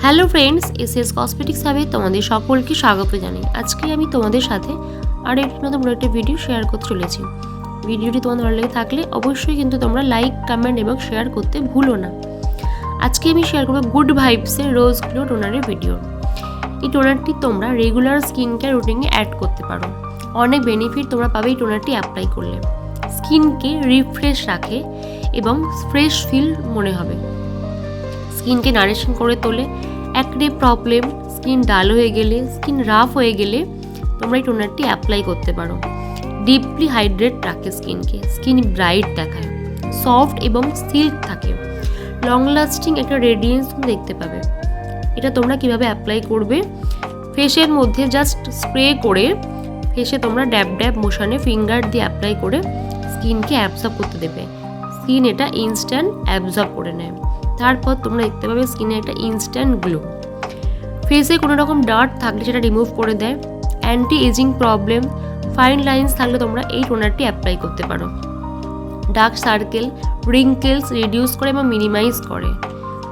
Hello friends, SS cosmetics হাবে তোমাদের সকলকে স্বাগত জানাই। আজকে আমি তোমাদের সাথে আর একটি নতুন একটা ভিডিও শেয়ার করতে চলেছি। ভিডিওটি তোমাদের ভালো লেগে থাকলে অবশ্যই কিন্তু তোমরা লাইক, কমেন্ট এবং শেয়ার করতে ভুলো না। আজকে আমি শেয়ার করবো গুড ভাইবসের রোজ গ্লো টোনারের ভিডিও। এই টোনারটি তোমরা রেগুলার স্কিন কেয়ার রুটিনে অ্যাড করতে পারো। অনেক বেনিফিট তোমরা পাবে এই টোনারটি অ্যাপ্লাই করলে। স্কিনকে রিফ্রেশ রাখে এবং ফ্রেশ ফিল মনে হবে। স্কিনকে নারিশিং করে তোলে। একনে প্রবলেম, স্কিন ডাল হয়ে গেলে, স্কিন রাফ হয়ে গেলে তোমরা এই টোনারটি অ্যাপ্লাই করতে পারো। ডিপলি হাইড্রেট রাখে স্কিনকে, স্কিন ব্রাইট দেখায়, সফট এবং সিল্ক থাকে, লং লাস্টিং একটা রেডিয়েন্স দেখতে পাবে। এটা তোমরা কিভাবে অ্যাপ্লাই করবে? ফেসের মধ্যে জাস্ট স্প্রে করে ফেসে তোমরা ড্যাব ড্যাব মোশনে ফিঙ্গার দিয়ে অ্যাপ্লাই করে স্কিনকে অ্যাবজর্ব করতে দেবে। স্কিন এটা ইনস্ট্যান্ট অ্যাবজর্ব করে নেয়। তারপর তোমরা দেখতে পাবে স্কিনে একটা ইনস্ট্যান্ট গ্লো। ফেসে কোনো রকম ডার্ট থাকলে সেটা রিমুভ করে দেয়। Anti aging problem, fine lines থাকলে তোমরা এই টোনারটি অ্যাপ্লাই করতে পারো। ডার্ক সার্কেল, রিঙ্কেলস রিডিউস করে এবং মিনিমাইজ করে।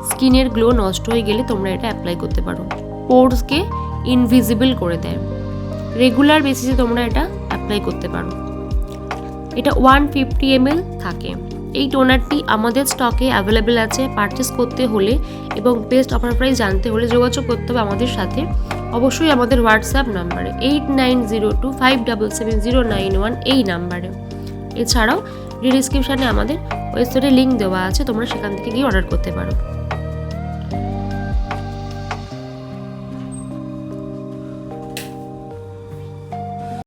স্কিনের গ্লো নষ্ট হয়ে গেলে তোমরা এটা অ্যাপ্লাই করতে পারো। পোরসকে ইনভিজিবল করে দেয়। রেগুলার বেসিসে তোমরা এটা অ্যাপ্লাই করতে পারো। এটা 150 ml থাকে। এই টোনারটি আমাদের স্টকে অ্যাভেলেবেল আছে। পারচেস করতে হলে এবং বেস্ট অফার প্রাইস জানতে হলে যোগাযোগ করতে হবে আমাদের সাথে। অবশ্যই আমাদের হোয়াটসঅ্যাপ নাম্বারে 8902577091 এই নাম্বারে। এছাড়াও ডিসক্রিপশানে আমাদের ওয়েবসাইটের লিঙ্ক দেওয়া আছে, তোমরা সেখান থেকে গিয়ে অর্ডার করতে পারো।